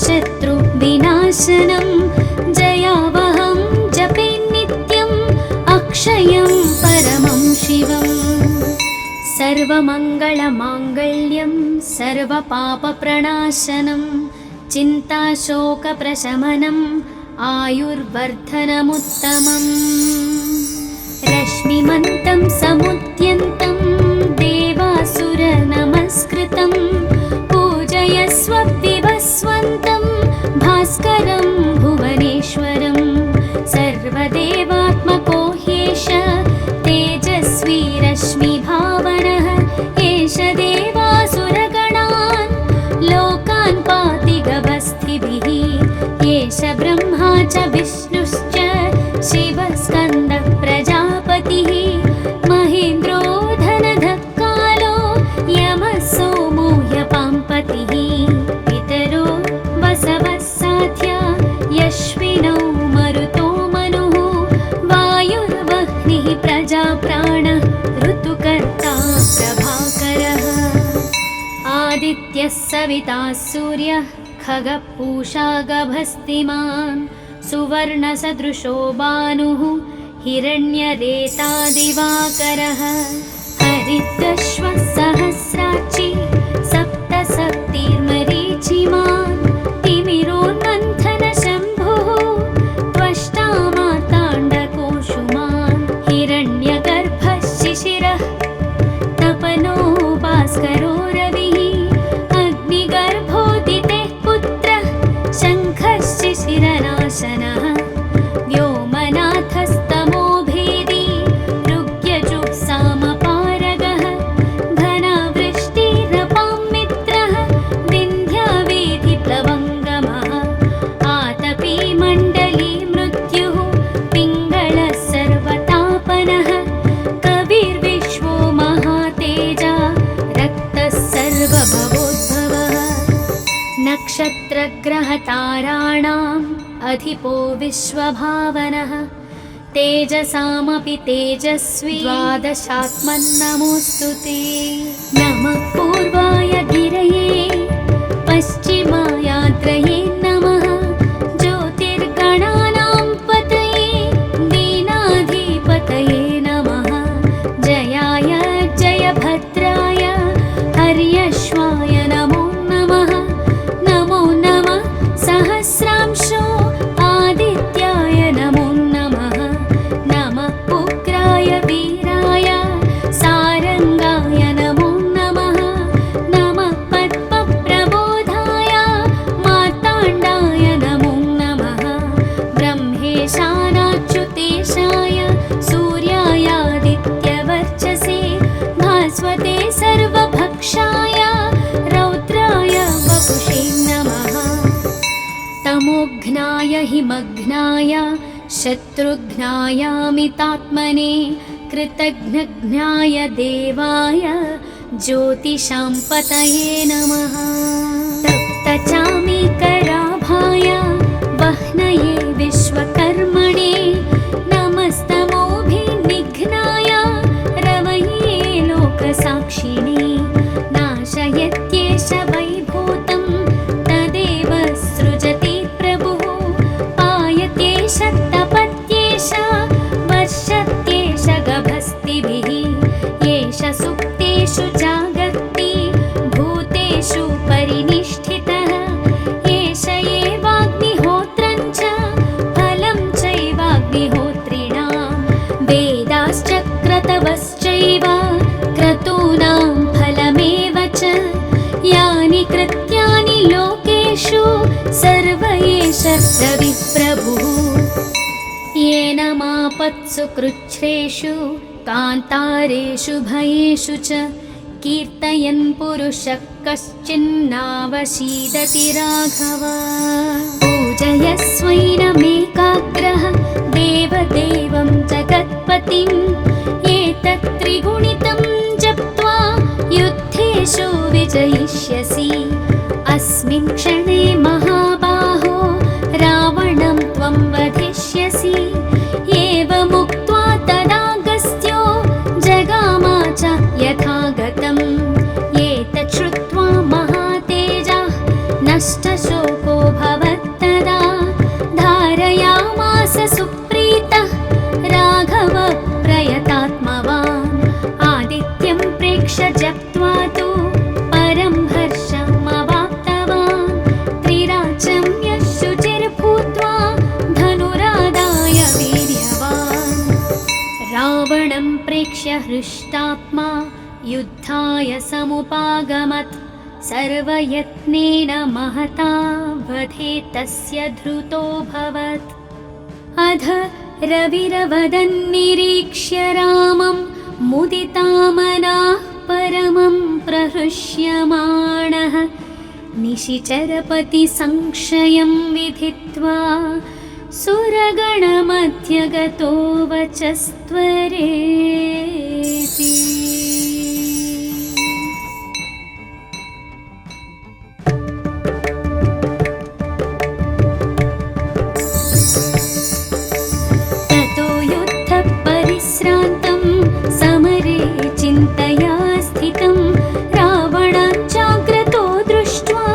शत्रुविनाशनं जयावहं जपे नित्यम् अक्षयं परमं शिवम्। सर्वमङ्गलमाङ्गल्यं सर्वपापप्रणाशनं चिन्ताशोकप्रशमनम् आयुर्वर्धनमुत्तमम्। रश्मिमन्तं समुद्यन्तं देवासुरनमस्कृतं पूजयस्व विवस्वन्तं भास्करं भुवनेश्वरं। सर्वदेवात्मको ह्येष तेजस्वी रश्मिभावनः एष देवासुरगणान् लोकान् पाति गभस्तिभिः। एष ब्रह्मा च विष्णुश्च शिवस्कन्दः प्रजापतिः महेन्द्रो धनधः कालो यमः सोमो ह्यपाम्पतिः। पितरो वसवः साध्या यश्विनौ मरुतो मनुः वायुर्वह्निः प्रजाप्राणः ऋतुकर्ता प्रभाकरः। आदित्यः सविता सूर्यः खगः पूषा गभस्तिमान् सुवर्णसदृशो भानुः हिरण्यरेता दिवाकरः। हरितश्वः सहस्राक्षी सप्तशक्तिर्मरीचिमान् तिमिरोन्मन्थनशम्भुः त्वष्टा मार्ताण्डकोशुमान्। हिरण्यगर्भः शिशिरः तपनो भास्करो रविः अग्निगर्भोदितेः पुत्रः शङ्खः शिशिरनाशनः। व्योमनाथस्तमो भेदी ऋग्यजुःसामपारगः घनावृष्टिरपां मित्रः विन्ध्यावेधिप्लवङ्गमः। आतपी मण्डली मृत्युः पिङ्गलः सर्वतापनः कविर्विश्वो महातेजा रक्तः सर्वभवोद्भवः। नक्षत्रग्रहताराणाम् अधिपो विश्वभावनः तेजसामपि तेजस्वी द्वादशात्मन्नमोऽस्तु ते। नमः पूर्वाय गिरये पश्चिमायात्रये नमः ज्योतिर्गणानां पतये दीनाधिपतये नमः। जयाय जयभद्राय हर्यश्वाय नमो नमः। नमो नमः सहस्रांशो आदित्याय नमो नमः। नमः उग्राय वीराय सारंगाय नमो नमः। नमः पद्मप्रबोधाय मार्ताण्डाय नमो नमः। ब्रह्मेशानाच्युतेशाय सूर्यायादित्यवर्चसे भास्वते सर्वभक्षाय रौद्राय वपुषे नमः। तमोघ्नाय हिमघ्नाय शत्रुघ्नायामितात्मने कृतघ्नघ्नाय देवाय ज्योतिषां पतये नमः। तप्तचामीकराभाय वह्नये विश्वकर्मणे नमस्तमोभिनिघ्नाय रवये लोकसाक्षिणे। नाशयत्येष वैभूतं तदेव सृजति प्रभुः पायत्येष तपत्येष वर्षत्येष गभस्तिभिः। एष सुप्तेषु जागर्ति भूतेषु परिनिष्ठितः। एष एवाग्निहोत्रं च फलं चैवाग्निहोत्रिणां वेदाश्च क्रतवश्चैव क्रतूनां फलमेव च। यानि कृत्यानि लोकेषु सर्व एष रविप्रभुः। येन मापत्सु कृच्छ्रेषु कान्तारेषु भयेषु च कीर्तयन् पुरुषः कश्चिन्नावशीदति राघव। पूजयस्वैनमेकाग्रः देवदेवं जगत्पतिम् एतत् त्रिगुणितं जप्त्वा युद्धेषु विजयिष्यसि। अस्मिन् क्षणे महाबाहो रावणं त्वं वधिष्यसि। एवमुक्त्वा तदागस्त्यो जगामा च यथागतम्। एतत् श्रुत्वा महातेजः नष्टशोको हृष्टात्मा युद्धाय समुपागमत् सर्वयत्नेन महता वधे तस्य धृतोऽभवत्। अध रविरवदन्निरीक्ष्य रामं मुदितामनाः परमं प्रहृष्यमाणः निशिचरपतिसंक्षयं विधित्वा सुरगणमध्यगतो वचस्त्वरेति। ततो युद्धपरिश्रान्तं समरे चिन्तया स्थितं रावणाञ्चाग्रतो दृष्ट्वा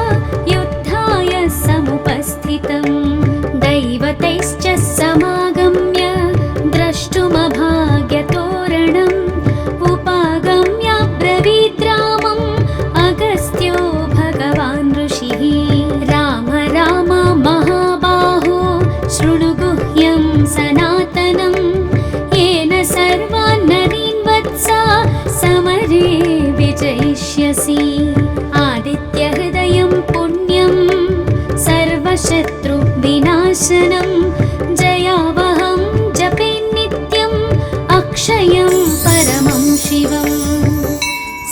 युद्धाय समुपस्थितं दैवतैश्च समागम्य द्रष्टुमभाग्यतोरणम् उपागम्याब्रवीद् रामम् अगस्त्यो भगवान् ऋषिः। राम राम महाबाहो शृणु गुह्यं सनातनं येन सर्वान् नरीन् वत्सा समरे विजयिष्यसि। आदित्यहृदयं पुण्यं सर्वशत्रुविनाशनं जयावहं जपे नित्यम् अक्षयं परमं शिवम्।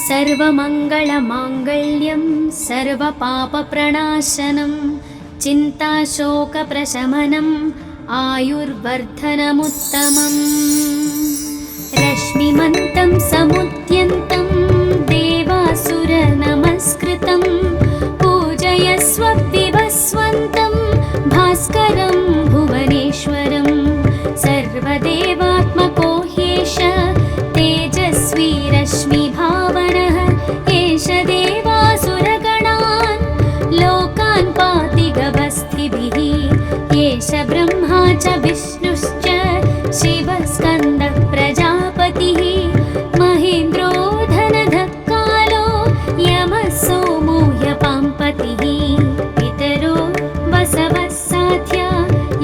सर्वमङ्गलमाङ्गल्यं सर्वपापप्रणाशनं चिन्ताशोकप्रशमनम् आयुर्वर्धनमुत्तमम्। रश्मिमन्तं समुद्यन्तं देवासुरनमस्कृतं पूजयस्व विवस्वन्तं भास्करं भुवनेश्वरं। सर्वदेवात्मको ह्येष तेजस्वी रश्मिभावनः एष देवासुरगणान् लोकान् पाति गभस्तिभिः। एष ब्रह्मा च विष्णुश्च शिवस्कन्दः प्रजापतिः महेन्द्रो धनधः कालो यमः सोमो ह्यपाम्पतिः। पितरो वसवः साध्या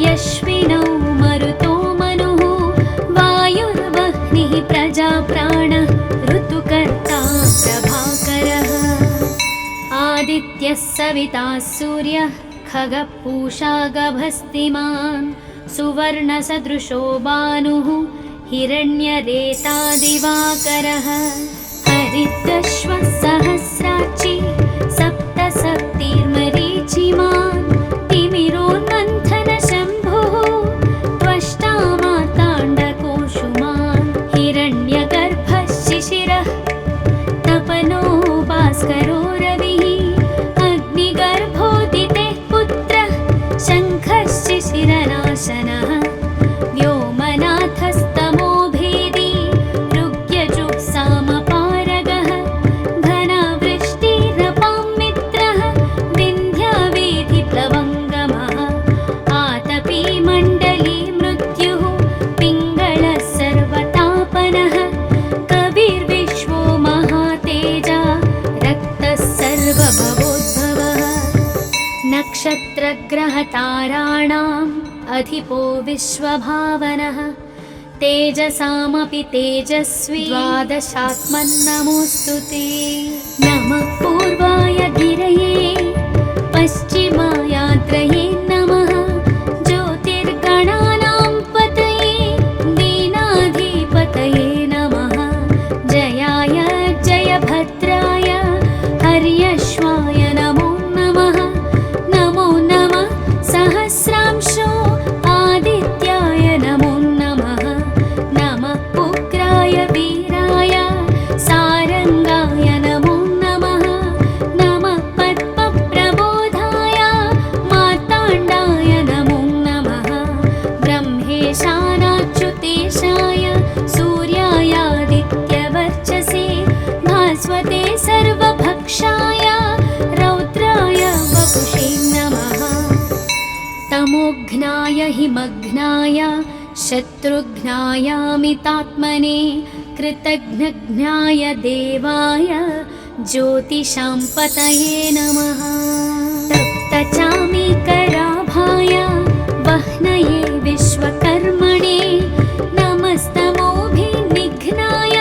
यश्विनौ मरुतो मनुः वायुर्वह्निः प्रजाप्राणः ऋतुकर्ता प्रभाकरः। आदित्यः सविता सूर्यः खगः पूषा गभस्तिमान् सुवर्णसदृशो भानुः हिरण्यरेतादिवाकरः। हरितश्वः सहस्राक्षी सप्तसप्तिर्मरीचिमान् तिमिरोन्मन्थनशम्भुः त्वष्टा मार्ताण्डकोशुमान्। हिरण्यगर्भः शिशिरः तपनो भास्करो रविः अग्निगर्भोदितेः पुत्रः शङ्खः शिशिरनाशनः। व्योमनाथस्तमो भेदी ऋग्यजुःसामपारगः घनावृष्टिरपां मित्रः विन्ध्यावेधिप्लवङ्गमः। आतपी मण्डली मृत्युः पिङ्गलः सर्वतापनः कविर्विश्वो महातेजा रक्तः सर्वभवोद्भवः। नक्षत्रग्रहताराणाम् अधिपो विश्वभावनः तेजसामपि तेजस्वी द्वादशात्मन्नमोऽस्तु ते। नमः पूर्वाय गिरये पश्चिमायाद्रये नमः ज्योतिर्गणानां पतये दीनाधिपतये नमः। जयाय जयभद्राय हर्यश्वाय नमो नमः। नमो नमः सहस्रांशो आदित्याय नमो नमः। नमः उग्राय वीराय सारङ्गाय नमो नमः। नमः पद्मप्रबोधाय मार्ताण्डाय नमो नमः। ब्रह्मेशानाच्युतेशाय सूर्यायादित्यवर्चसे भास्वते सर्वभक्षाय रौद्राय वपुषे नमः। तमोघ्नाय हिमघ्नाय शत्रुघ्नायामितात्मने कृतघ्नघ्नाय देवाय ज्योतिषां पतये नमः। तप्तचामीकराभाय वह्नये विश्वकर्मणे नमस्तमोभिनिघ्नाय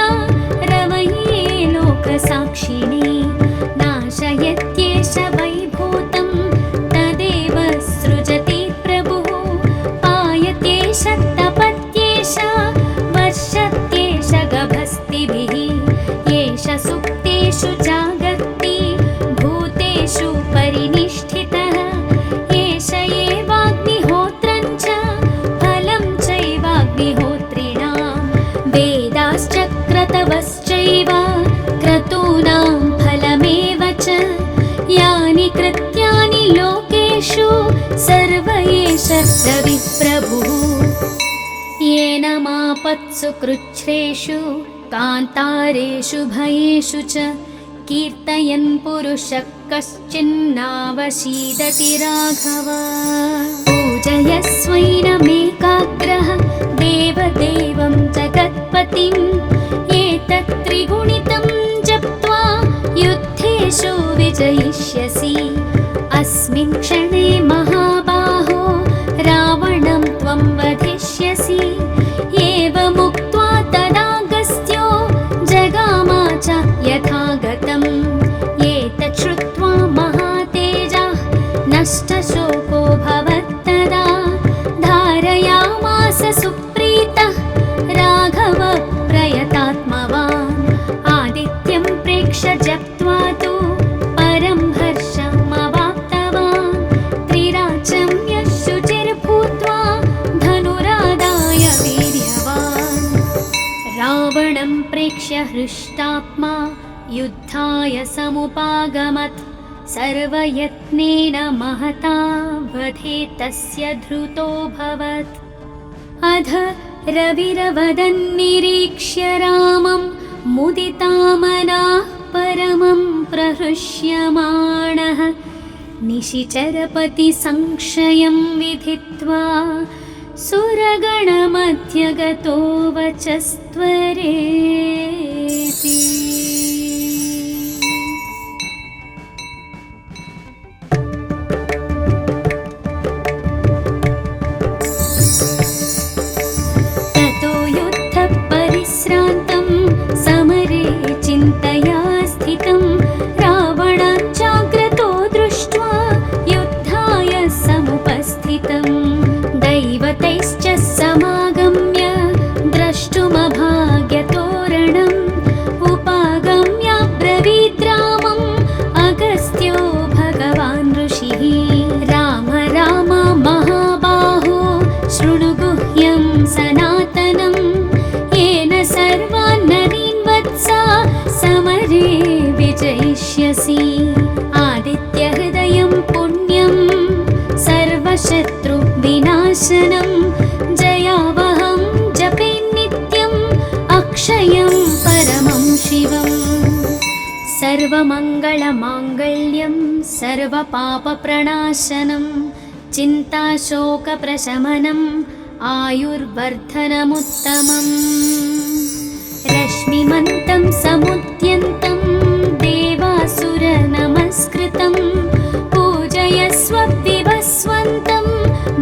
कृत्यानि लोकेषु सर्व एष रविप्रभुः येन मापत्सु कृच्छ्रेषु कान्तारेषु भयेषु च कीर्तयन् पुरुषः कश्चिन्नावशीदति राघव पूजयस्वैनमेकाग्रः देवदेवं जगत्पतिम् एतत् त्रिगुणितं जप्त्वा युद्धेषु विजयिष्यसि अस्मिन् क्षणे महाबाहो रावणं त्वं वधिष्यसि एवमुक्त्वा तदागस्त्यो जगामा च यथागतम् एतत् श्रुत्वा महातेजः नष्टशोको भवत्तदा धारयामास सुप्रीतः राघव प्रयतात्मवान् आदित्यं प्रेक्ष्य जप्त्वा तु परं हर्षमवाप्तवान् त्रिराचम्य शुचिर्भूत्वा धनुरादाय वीर्यवान् रावणं प्रेक्ष्य हृष्टात्मा युद्धाय समुपागमत् सर्वयत्नेन महता वधे तस्य धृतोऽभवत् अध रविरवदन्निरीक्ष्य रामं मुदितामनाः परमं प्रहृष्यमाणः निशिचरपतिसंशयं विधित्वा सुरगणमध्यगतो वचस्त्वरेति ततो युद्धपरिश्रान्तं समरे चिन्तया स्थितं रावणाच्चाग्रतो दृष्ट्वा युद्धाय समुपस्थितं दैवतैश्च समागम्य द्रष्टुमभाग्यतोरणम् उपागम्य ब्रवीद्रामम् अगस्त्यो भगवान् ऋषिः राम राम महाबाहो शृणु गुह्यं सनातनं येन सर्वान् नदीन् वत्सा समरे विजयिष्यसि आदित्यहृदयं पुण्यं सर्वशत्रुविनाशनं जयावहं जपे नित्यम् अक्षयं परमं शिवम् सर्वमङ्गलमाङ्गल्यं सर्वपापप्रणाशनं चिन्ताशोकप्रशमनम् आयुर्वर्धनमुत्तमम् रश्मिमन्तं समुद्यन्तं देवासुरनमस्कृतं पूजयस्व विवस्वन्तं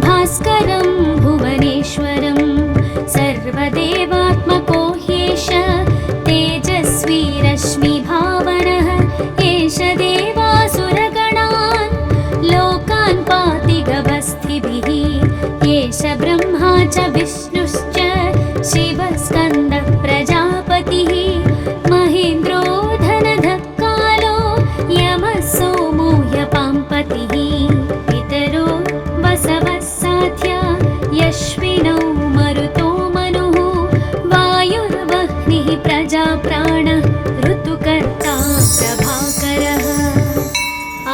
भास्करं भुवनेश्वरं सर्वदेवात्मको ह्येष तेजस्वी रश्मिभावनः एष देवासुरगणान् लोकान् पाति गवस्थिभिः एष ब्रह्मा च विष्णुश्च शिवस्कन्दः प्रजापतिः महेन्द्रो धनधः कालो यमः सोमो ह्यपाम्पतिः पितरो वसवः साध्या यश्विनौ मरुतो मनुः वायुर्वह्निः प्रजाप्राणः ऋतुकर्ता प्रभाकरः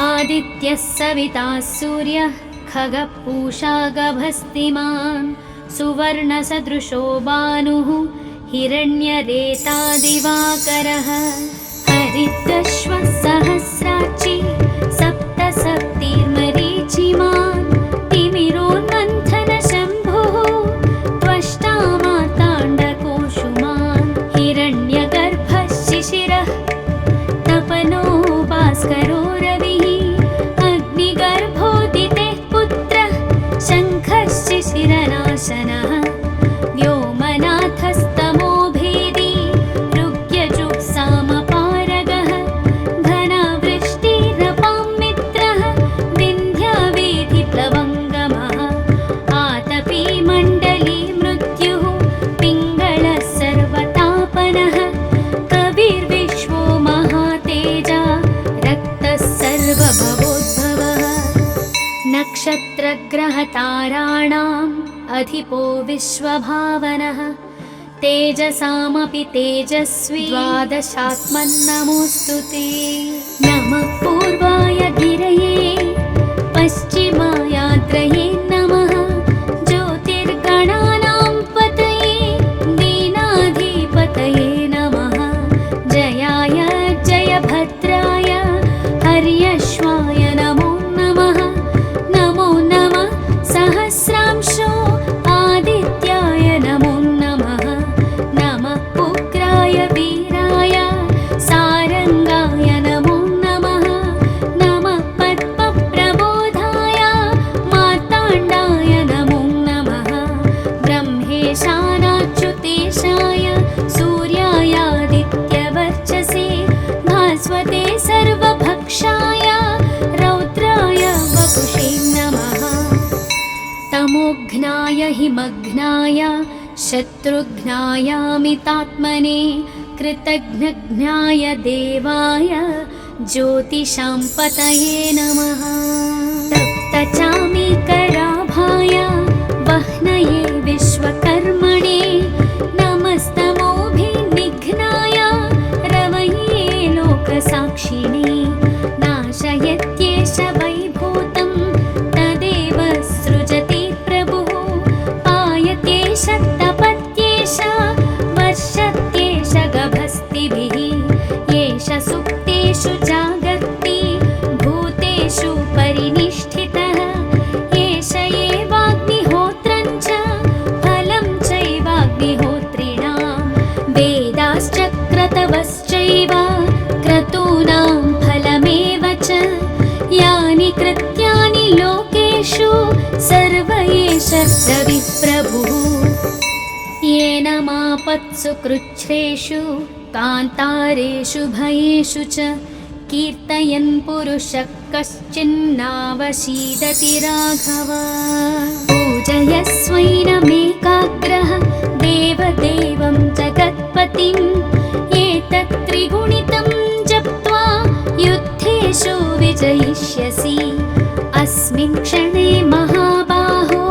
आदित्यः सविता सूर्यः खगः पूषा गभस्तिमान् सुवर्णसदृशो भानुः हिरण्यरेता दिवाकरः हरितश्वः सहस्राक्षी सप्तसप्तिर्मरीचिमान् तिमिरोन्मन्थनशम्भुः त्वष्टा मार्ताण्डकोशुमान् हिरण्यगर्भः शिशिरः तपनो भास्करो रविः अग्निगर्भोदितेः पुत्रः शङ्खः शिशिरनाशनः व्योमनाथस्तमो भेदी ऋग्यजुक्सामपारगः घनावृष्टिरपां मित्रः विन्ध्यावेधिप्लवङ्गमः आतपी मण्डली मृत्युः पिङ्गलः सर्वतापनः कविर्विश्वो महातेजा रक्तः सर्वभवोद्भवः नक्षत्रग्रहताराणाम् अधिपो विश्वभावनः तेजसामपि तेजस्वी द्वादशात्मन्नमोऽस्तु ते नमः पूर्वाय गिरये उग्नाय हिमग्नाय शत्रुघ्नायामितात्मने कृतघ्नघ्नाय देवाय ज्योतिषां पतये नमः। तप्तचामीकराभाय वह्नये विश्वकर्मणे नमस्तमोभिनिघ्नाय रवये लोकसाक्षिणे नाशयत्येष वैभूतं तदेव सृजति प्रभुः पायत्येष तपत्येष वर्षत्येष गभस्तिभिः येष सुप्तेषु जागर्ति भूतेषु परिनिष्ठितः एष एवाग्निहोत्रं च फलं चैवाग्निहोत्रिणां वेदाश्च क्रतवश्चैव क्रतूनां फलमेव च यानि कृत्यानि लोकेषु सर्व एष रविप्रभुः येन मापत्सु कृच्छ्रेषु कान्तारेषु भयेषु च कीर्तयन् पुरुषः कश्चिन्नावशीदति राघव। पूजयस्वैनमेकाग्रः देवदेवं जगत्पतिम् एतत् त्रिगुणितं जप्त्वा युद्धेषु विजयिष्यसि अस्मिन् क्षणे महाबाहो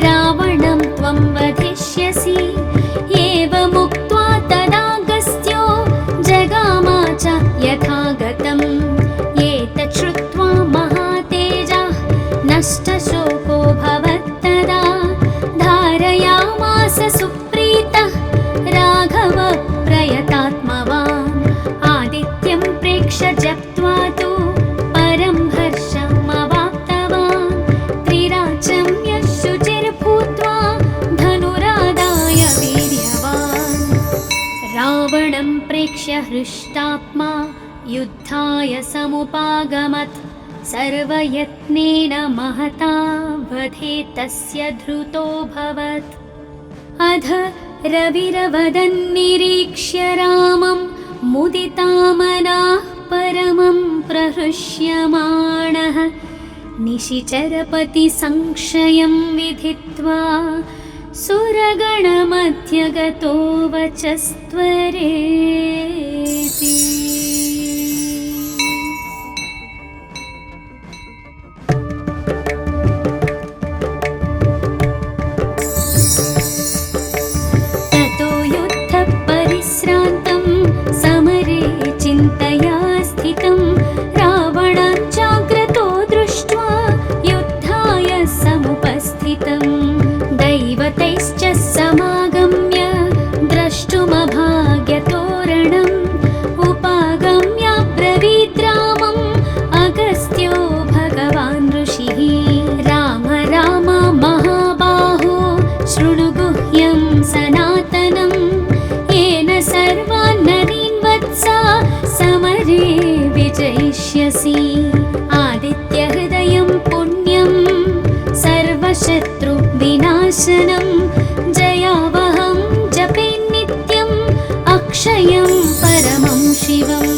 रावणं त्वं वधिष्यसि एवमुक्त्वा तदागस्त्यो जगामा च यथागतम् एतत् श्रुत्वा महातेजः नष्टशोको भवत्तदा धारयामास सुप्रीतः राघव प्रयतात्मवान् आदित्यं प्रेक्ष्य जप्त्वा तु परं हर्षमवाप्तवान् त्रिराचं यशुचिर्भूत्वा धनुरादाय वीर्यवान् रावणं प्रेक्ष्य हृष्टात्मा युद्धाय समुपागमत् सर्वयत्नेन महता वधे तस्य धृतोऽभवत् अध रविरवदन्निरीक्ष्य रामं मुदितामनाः परमं प्रहृष्यमाणः निशिचरपतिसंक्षयं विधित्वा सुरगणमध्यगतो वचस्त्वरेति। ततो युद्धपरिश्रान्तं समरे चिन्तया स्थितं रावणाच्चाग्रतो दृष्ट्वा युद्धाय समुपस्थितं दैवतैश्च समागम्य द्रष्टुमभाग्यतोरणम् उपागम्य ब्रवीद् रामम् अगस्त्यो भगवान् ऋषिः राम राम महाबाहो शृणु गुह्यं सनातनं येन सर्वान् नरीन् वत्सा समरे विजयिष्यसि आदित्यहृदयं पुण्यं सर्वशत्रुविनाशनं जयावहं जपे नित्यम् अक्षयं परमं शिवम्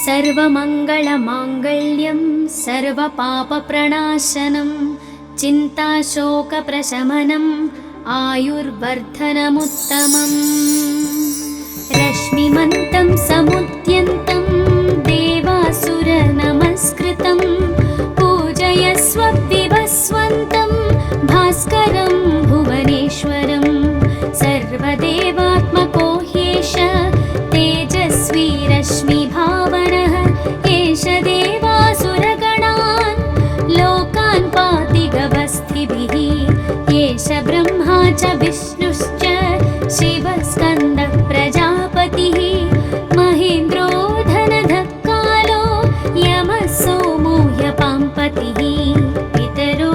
सर्वमङ्गलमाङ्गल्यं सर्वपापप्रणाशनं चिन्ताशोकप्रशमनम् आयुर्वर्धनमुत्तमम् रश्मिमन्तं समुद्यन्तं देवासुरनमस्कृतं पूजयस्व विवस्वन्तं भास्करं भुवनेश्वरं सर्वदेवात्मको ह्येष तेजस्वी रश्मिभावनः एष देवासुरगणान् लोकान् पाति गभस्तिभिः एष ब्रह्मा च विष्णुश्च शिवस्कन्दः प्रजापतिः महेन्द्रो धनधः कालो यमः सोमो ह्यपाम्पतिः पितरो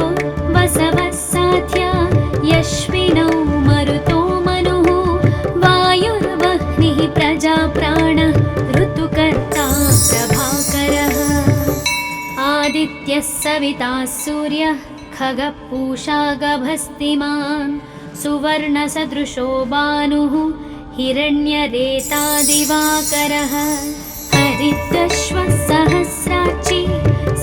वसवः साध्या यश्विनौ मरुतो मनुः वायुर्वह्निः प्रजाप्राणः ऋतुकर्ता प्रभाकरः आदित्यः सविता सूर्यः खगः पूषा गभस्तिमान् सुवर्णसदृशो भानुः हिरण्यरेता दिवाकरः हरितश्वः सहस्राक्षी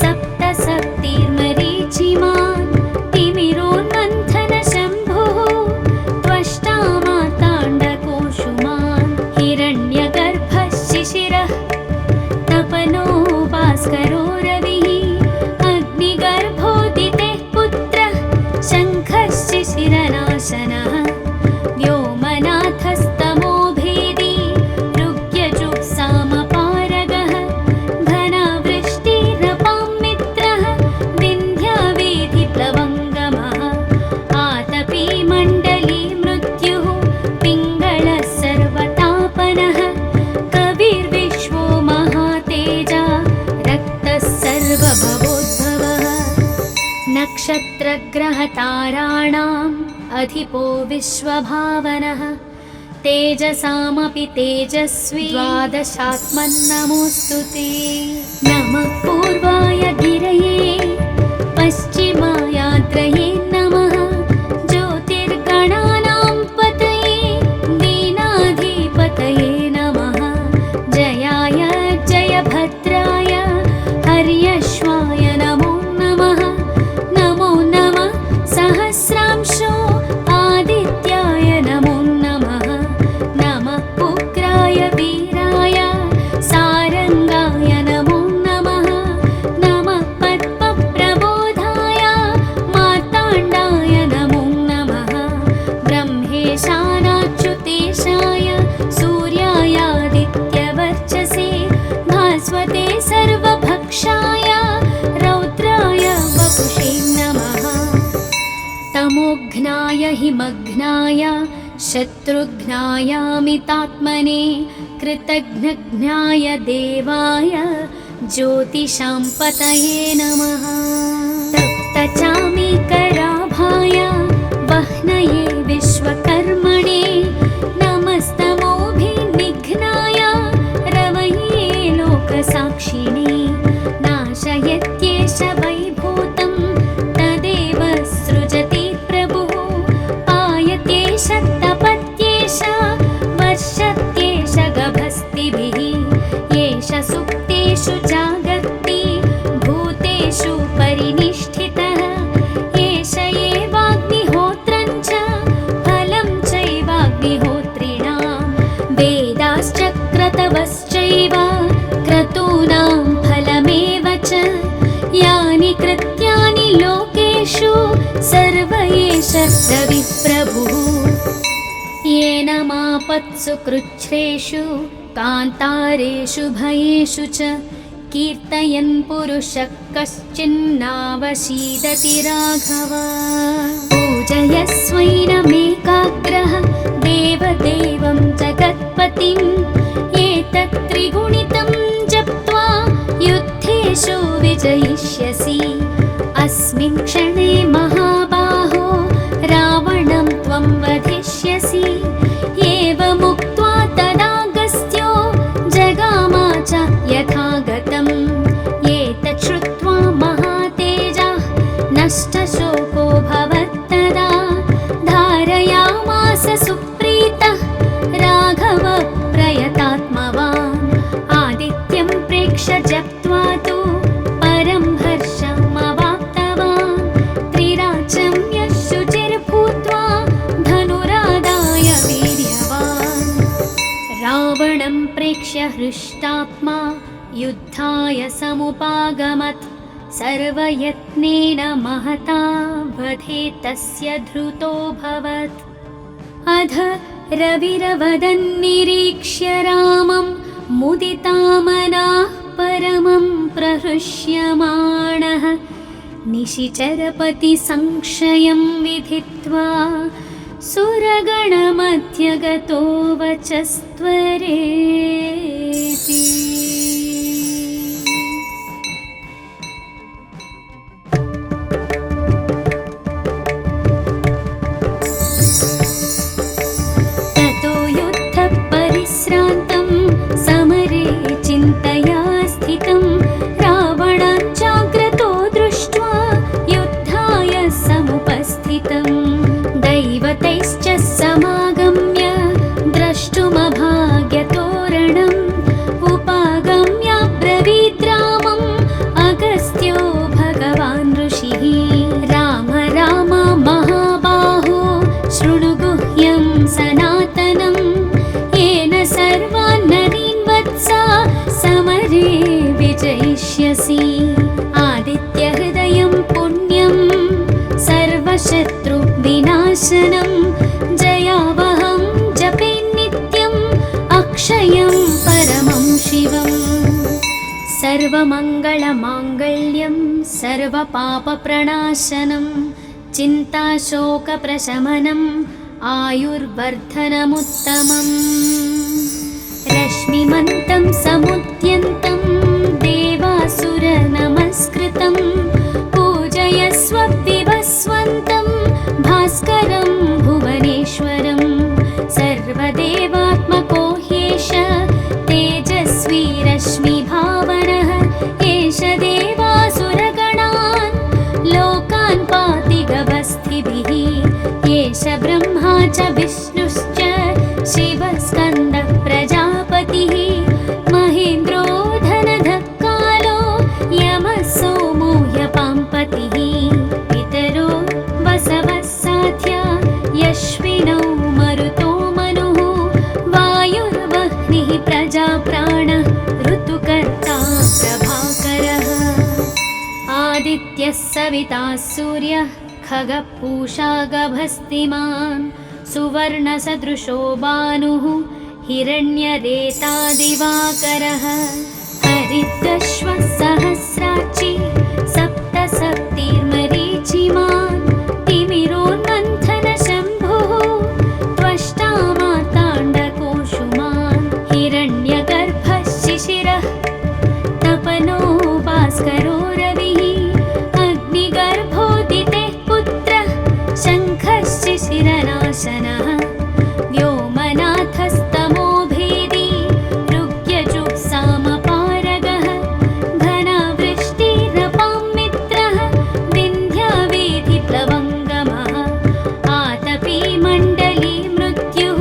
सप्तसप्तिर्मरीचिमान् तिमिरोन्मन्थ नक्षत्रग्रहताराणाम् अधिपो विश्वभावनः तेजसामपि तेजस्वी द्वादशात्मन्नमोऽस्तु ते। नमः पूर्वाय गिरये पश्चिमायात्रये नमः ज्योतिर्गणानां पतये दीनाधिपतये नमः जयाय जयभद्राय हर्यश्वाय नमो नमः। नमो नमः सहस्रांशो आदित्याय नमो नमः। नमः उग्राय वीराय सारंगाय नमो नमः। नमः पद्मप्रबोधाय मार्ताण्डाय नमो नमः। ब्रह्मेशानाच्युतेशाय सूर्यायादित्यवर्चसे भास्वते सर्वभक्षाय रौद्राय वपुषे नमः। तमोघ्नाय हिमघ्नाय शत्रुघ्नायामितात्मने कृतघ्नघ्नाय देवाय ज्योतिषां पतये नमः। तप्तचामीकराभाय वह्नये विश्वकर्मणे नमस्तमोभिनिघ्नाय रवये लोकसाक्षिणे नाशयत्येष वैभूतं तदेव सृजति प्रभुः पायत्येष तपत्येष वर्षत्येष गभस्तिभिः येष सुप्तेषु जागर्ति भूतेषु परिनिष्ठितः एष एवाग्निहोत्रं च फलं चैवाग्निहोत्रिणां वेदाश्च क्रतवश्चैव क्रतूनां फलमेव च यानि कृत्यानि लोकेषु सर्व एष रविप्रभुः। येन मापत्सु कृच्छ्रेषु कान्तारेषु भयेषु च कीर्तयन् पुरुषः कश्चिन्नावशीदति राघव। पूजयस्वैनमेकाग्रः देवदेवं जगत्पतिम् एतत् त्रिगुणितं जप्त्वा युद्धेषु विजयिष्यसि। अस्मिन् क्षणे महाबाहो रावणं त्वं वधिष्यसि। एवमुक्त्वा तदागस्त्यो जगामा च यथागतम् एतत् श्रुत्वा महातेजः नष्टशोको भवत्तदा धारयामास सुप्रीतः राघवः प्रयतात्मवान् आदित्यं प्रेक्ष्य जप्त्वा तु परं हर्षमवाप्तवान् त्रिराचं यशुचिर्भूत्वा धनुरादाय वीर्यवान् रावणं प्रेक्ष्य हृष्टात्मा युद्धाय समुपागमत् सर्वयत्नेन महता वधे तस्य धृतोऽभवत्। अध रविरवदन्निरीक्ष्य रामं मुदितामनाः परमं प्रहृष्यमाणः निशिचरपतिसंक्षयं विधित्वा सुरगणमध्यगतो वचस्त्वरेति। ततो युद्धपरिश्रान्तं समरे चिन्तया स्थितं रावणाञ्चाग्रतो दृष्ट्वा युद्धाय समुपस्थितं दैवतैश्च समागम्य द्रष्टुमभाग्यतोरणम् उपागम्य ब्रवीद्रामम् अगस्त्यो भगवान् ऋषिः। राम राम महाबाहो शृणु गुह्यं सनातनं येन सर्वान् नदीन् वत्सा समरे विजयिष्यसि। आदित्यहृदयं पुण्यं सर्वशत्रुविनाशनं जयावहं जपे नित्यम् अक्षयं परमं शिवम्। सर्वमङ्गलमाङ्गल्यं सर्वपापप्रणाशनं चिन्ताशोकप्रशमनम् आयुर्वर्धनमुत्तमम्। रश्मिमन्तं समुद्यन्तं देवासुरनमस्कृतं पूजयस्व आदित्यः सविता सूर्यः खगः गभस्तिमान् सुवर्णसदृशो भानुः हिरण्यरेता दिवाकरः हरितश्वः सहस्राक्षी सप्तसप्तिर्मरीचिमान् तिमिरोन्मन्थनशम्भुः त्वष्टा मार्ताण्डकोशुमान् हिरण्यगर्भः शिशिरः तपनो भास्करो रविः अग्निगर्भोदितेः पुत्रः शङ्खः शिशिरनाशनः व्योमनाथस्तमो भेदी ऋग्यजुःसामपारगः घनावृष्टिरपां मित्रः विन्ध्यावेधिप्लवङ्गमः आतपी मण्डली मृत्युः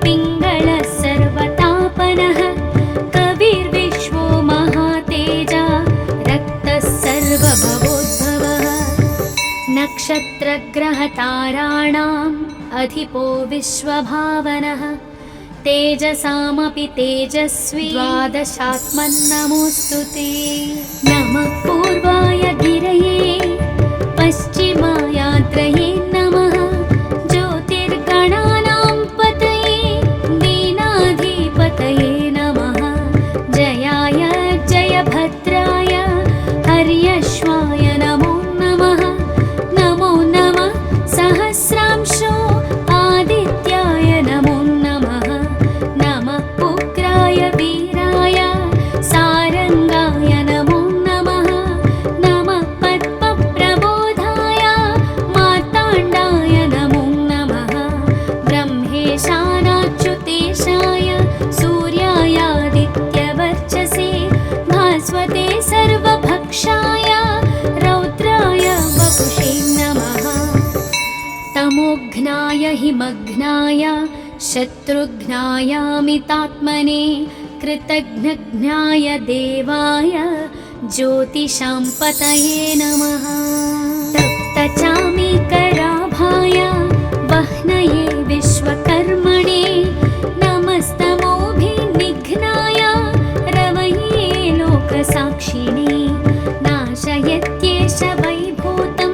पिङ्गळः सर्वतापनः कविर्विश्वो महातेजा रक्तः सर्वभवोद्भवः नक्षत्रग्रहताराणाम् अधिपो विश्वभावनः तेजसामपि तेजस्वी द्वादशात्मन्नमोऽस्तु ते नमः पूर्वाय गिरये पश्चिमायात्रये नमः ज्योतिर्गणानां पतये दीनाधिपतये नमः जयाय जयभद्राय हर्यश्वाय नमो नमः नमो नमः सहस्रांशो आदित्याय नमो नमः नमः उग्राय वीराय सारङ्गाय नमो नमः नमः पद्मप्रबोधाय मार्ताण्डाय नमो नमः ब्रह्मेशानाच्युतेशाय सूर्यायादित्यवर्चसे भास्वते सर्वभक्षाय रौद्राय वपुषे नमः तमोघ्नाय हिमघ्नाय शत्रुघ्नायामितात्मने कृतघ्नघ्नाय देवाय ज्योतिषां पतये नमः तप्तचामीकराभाय वह्नये विश्वकर्मणे नमस्तमोभिनिघ्नाय रवये लोकसाक्षिणे नाशयत्येष वैभूतं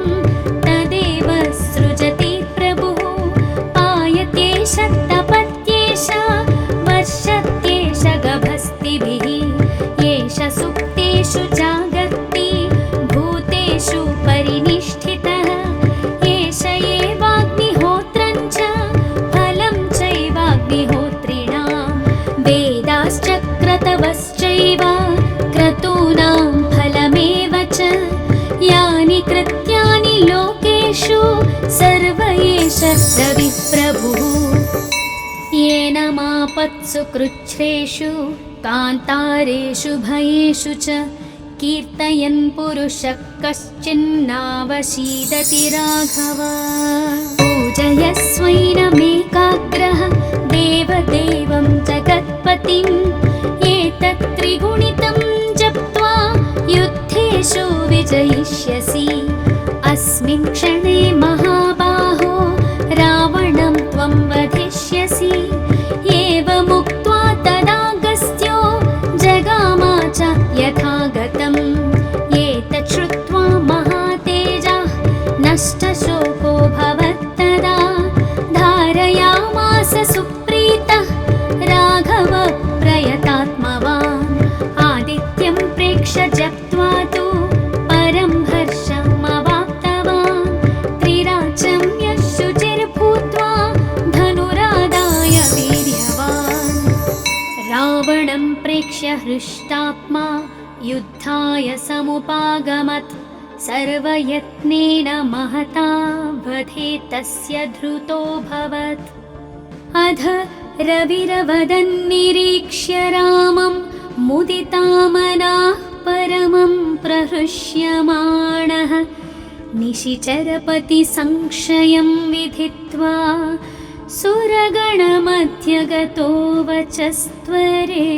तदेव सृजति प्रभुः पायत्येष तपत्येष वर्षत्येष गभस्तिभिः एष सुप्तेषु जागर्ति भूतेषु परिनिष्ठितः एष एवाग्निहोत्रं च फलं चैवाग्निहोत्रिणां वेदाश्चक्रतवश्चैव क्रतूनां फलमेव च यानि कृत्यानि लोकेषु सर्व एष रविप्रभुः येन मापत्सु कृच्छ्रेषु कान्तारेषु भयेषु च कीर्तयन् पुरुषः कश्चिन्नावशीदति राघव पूजयस्वैनमेकाग्रः देवदेवं जगत्पतिम् एतत् त्रिगुणितं जप्त्वा युद्धेषु विजयिष्यसि अस्मिन् क्षणे महाबाहो रावणं त्वं वधिष्यसि एवमुक्त्वा तदागस्त्यो जगामा च यथागतम् एतत् श्रुत्वा महातेजः नष्टशोको भवत्तदा धारयामास सुप्रीतः राघव प्रयतात्मवान् आदित्यं प्रेक्ष्य जप्त्वा तु परं हर्षमवाप्तवान् त्रिराचं यः शुचिर्भूत्वा धनुरादाय वीर्यवान् रावणं प्रेक्ष्य हृष्टात्मा युद्धाय समुपागमत् सर्वयत्नेन महता वधे तस्य धृतोऽभवत् अध रविरवदन्निरीक्ष्य रामं मुदितामनाः परमं प्रहृष्यमाणः निशिचरपतिसंशयं विधित्वा सुरगणमध्यगतो वचस्त्वरेति।